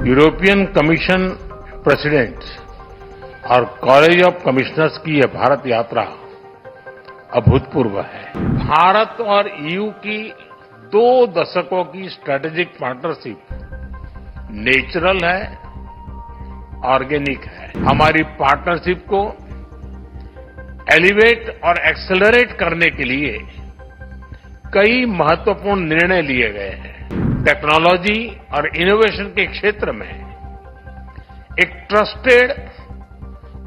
European commission president और college of commissioners की यह भारत यात्रा अभूतपूर्व है। भारत और ईयू की 2 दशकों की स्ट्रेटेजिक पार्टनरशिप नेचुरल है, ऑर्गेनिक है। हमारी पार्टनरशिप को एलिवेट और एक्सेलरेट करने के लिए कई महत्वपूर्ण निर्णय लिए गए हैं। टेक्नोलॉजी और इनोवेशन के क्षेत्र में एक ट्रस्टेड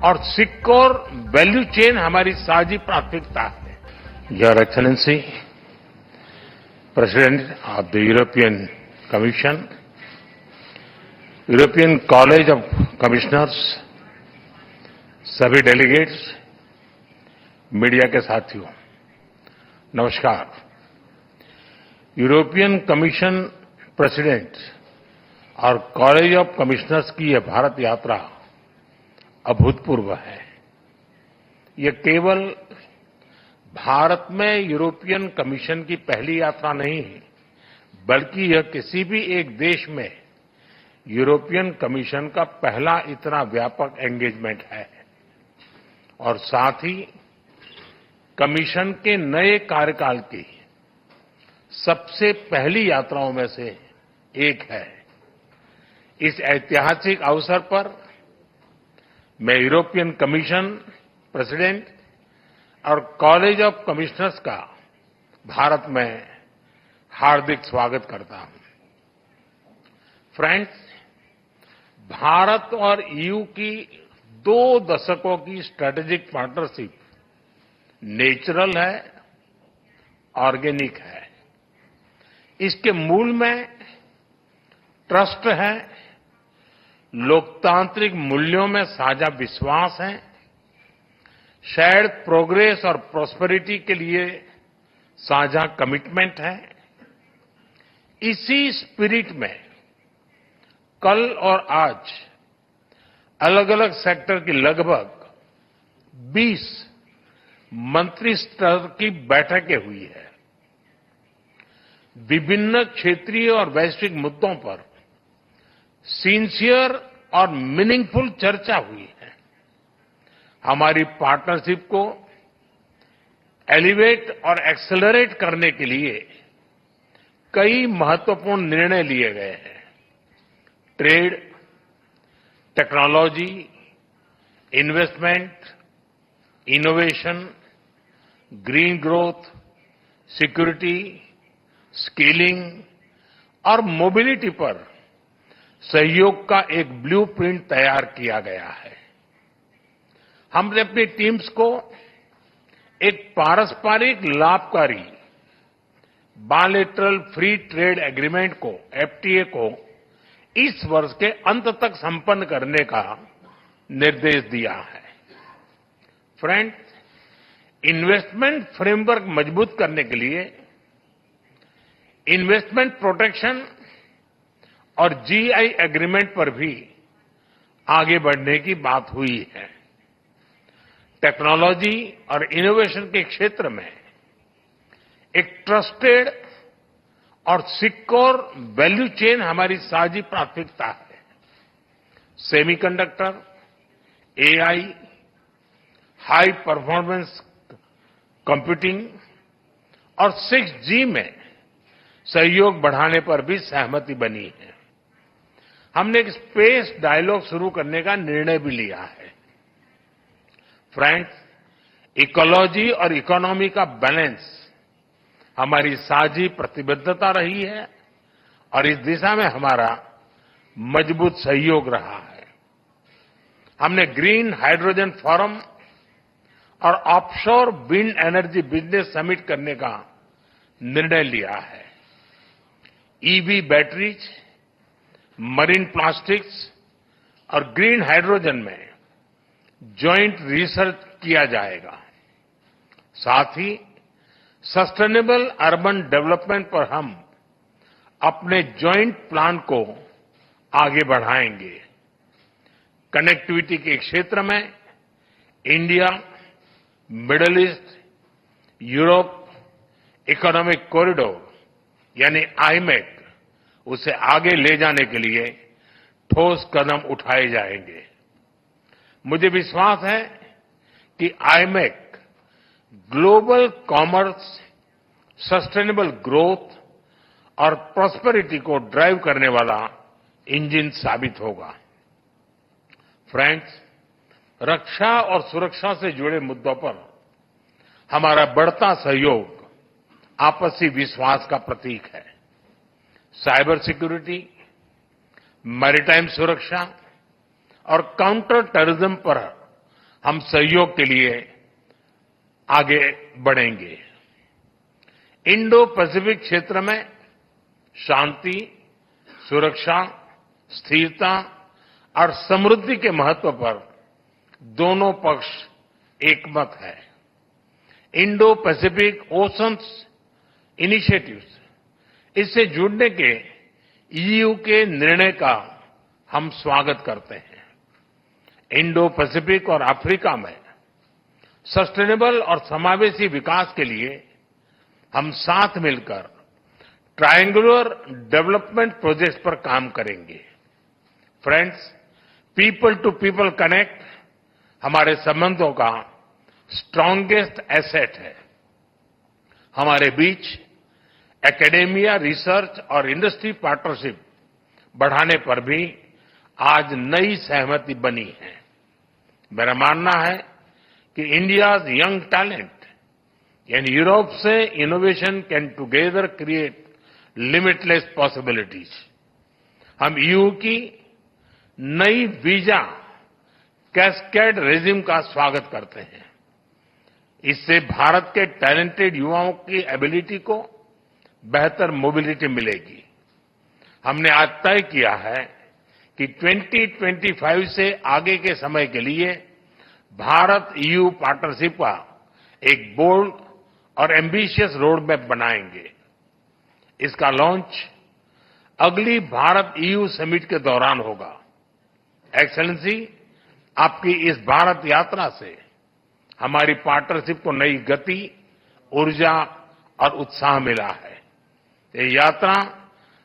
और सिक्योर वैल्यू चेन हमारी साझी प्राथमिकता है। Your excellency, president of the European commission, European college of commissioners, सभी डेलीगेट्स, मीडिया के साथियों, नमस्कार। यूरोपियन कमीशन प्रेसिडेंट और कॉलेज ऑफ कमिश्नर्स की यह भारत यात्रा अभूतपूर्व है। यह केवल भारत में यूरोपियन कमीशन की पहली यात्रा नहीं है, बल्कि यह किसी भी एक देश में यूरोपियन कमीशन का पहला इतना व्यापक एंगेजमेंट है और साथ ही कमीशन के नए कार्यकाल की सबसे पहली यात्राओं में से एक है। इस ऐतिहासिक अवसर पर मैं यूरोपियन कमीशन प्रेसिडेंट और कॉलेज ऑफ कमिश्नर्स का भारत में हार्दिक स्वागत करता हूं। फ्रेंड्स, भारत और ईयू की 2 दशकों की स्ट्रेटेजिक पार्टनरशिप नेचुरल है, ऑर्गेनिक है। इसके मूल में ट्रस्ट है, लोकतांत्रिक मूल्यों में साझा विश्वास है, शेयर्ड प्रोग्रेस और प्रॉस्पेरिटी के लिए साझा कमिटमेंट है। इसी स्पिरिट में कल और आज अलग अलग सेक्टर की लगभग 20 मंत्री स्तर की बैठकें हुई है। विभिन्न क्षेत्रीय और वैश्विक मुद्दों पर सिंसियर और मीनिंगफुल चर्चा हुई है। हमारी पार्टनरशिप को एलिवेट और एक्सेलरेट करने के लिए कई महत्वपूर्ण निर्णय लिए गए हैं। Trade, technology, investment, innovation, green growth, security, skilling और मोबिलिटी पर सहयोग का एक ब्लूप्रिंट तैयार किया गया है। हमने अपनी टीम्स को एक पारस्परिक लाभकारी बायलैटरल फ्री ट्रेड एग्रीमेंट को, एफटीए को इस वर्ष के अंत तक संपन्न करने का निर्देश दिया है। फ्रेंड्स, इन्वेस्टमेंट फ्रेमवर्क मजबूत करने के लिए इन्वेस्टमेंट प्रोटेक्शन और जीआई एग्रीमेंट पर भी आगे बढ़ने की बात हुई है। टेक्नोलॉजी और इनोवेशन के क्षेत्र में एक ट्रस्टेड और सिक्योर वैल्यू चेन हमारी साझी प्राथमिकता है। Semiconductor, AI, high performance computing और 6G में सहयोग बढ़ाने पर भी सहमति बनी है। हमने एक स्पेस डायलॉग शुरू करने का निर्णय भी लिया है। फ्रेंड्स, इकोलॉजी और इकोनॉमी का बैलेंस हमारी साझी प्रतिबद्धता रही है और इस दिशा में हमारा मजबूत सहयोग रहा है। हमने ग्रीन हाइड्रोजन फोरम और offshore wind energy business summit करने का निर्णय लिया है। ईवी बैटरीज, मरीन प्लास्टिक्स और ग्रीन हाइड्रोजन में ज्वाइंट रिसर्च किया जाएगा। साथ ही सस्टेनेबल अर्बन डेवलपमेंट पर हम अपने ज्वाइंट प्लान को आगे बढ़ाएंगे। कनेक्टिविटी के क्षेत्र में India, middle east, Europe economic corridor यानी आईमेक, उसे आगे ले जाने के लिए ठोस कदम उठाए जाएंगे। मुझे विश्वास है कि IMEC global commerce, sustainable growth और प्रॉस्पेरिटी को ड्राइव करने वाला इंजन साबित होगा। फ्रेंड्स, रक्षा और सुरक्षा से जुड़े मुद्दों पर हमारा बढ़ता सहयोग आपसी विश्वास का प्रतीक है। साइबर सिक्योरिटी, मैरीटाइम सुरक्षा और काउंटर टेररिज्म पर हम सहयोग के लिए आगे बढ़ेंगे। इंडो पैसिफिक क्षेत्र में शांति, सुरक्षा, स्थिरता और समृद्धि के महत्व पर दोनों पक्ष एकमत है। इंडो पैसिफिक ओशंस इनिशिएटिव्स, इससे जुड़ने के ईयू के निर्णय का हम स्वागत करते हैं। इंडो पैसिफिक और अफ्रीका में सस्टेनेबल और समावेशी विकास के लिए हम साथ मिलकर ट्रायंगुलर डेवलपमेंट प्रोजेक्ट्स पर काम करेंगे। Friends, people to people connect हमारे संबंधों का स्ट्रांगेस्ट एसेट है। हमारे बीच एकेडेमिया, रिसर्च और इंडस्ट्री पार्टनरशिप बढ़ाने पर भी आज नई सहमति बनी है। मेरा मानना है कि India's young talent and Europe से innovation can together create limitless possibilities. हम ईयू की नई वीजा कैस्केड रेजिम का स्वागत करते हैं। इससे भारत के टैलेंटेड युवाओं की एबिलिटी को बेहतर मोबिलिटी मिलेगी। हमने आज तय किया है कि 2025 से आगे के समय के लिए भारत ईयू पार्टनरशिप का एक बोल्ड और एम्बिशियस रोड मैप बनाएंगे। इसका लॉन्च अगली भारत ईयू समिट के दौरान होगा। एक्सेलेंसी, आपकी इस भारत यात्रा से हमारी पार्टनरशिप को नई गति, ऊर्जा और उत्साह मिला है। ये यात्रा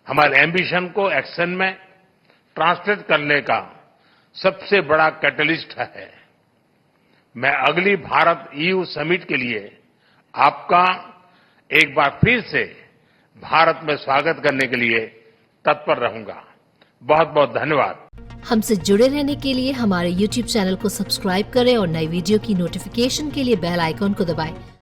हमारे एम्बिशन को एक्शन में ट्रांसलेट करने का सबसे बड़ा कैटलिस्ट है। मैं अगली भारत ईयू समिट के लिए आपका एक बार फिर से भारत में स्वागत करने के लिए तत्पर रहूंगा। बहुत बहुत धन्यवाद। हमसे जुड़े रहने के लिए हमारे YouTube चैनल को सब्सक्राइब करें और नई वीडियो की नोटिफिकेशन के लिए बेल आइकॉन को दबाएं।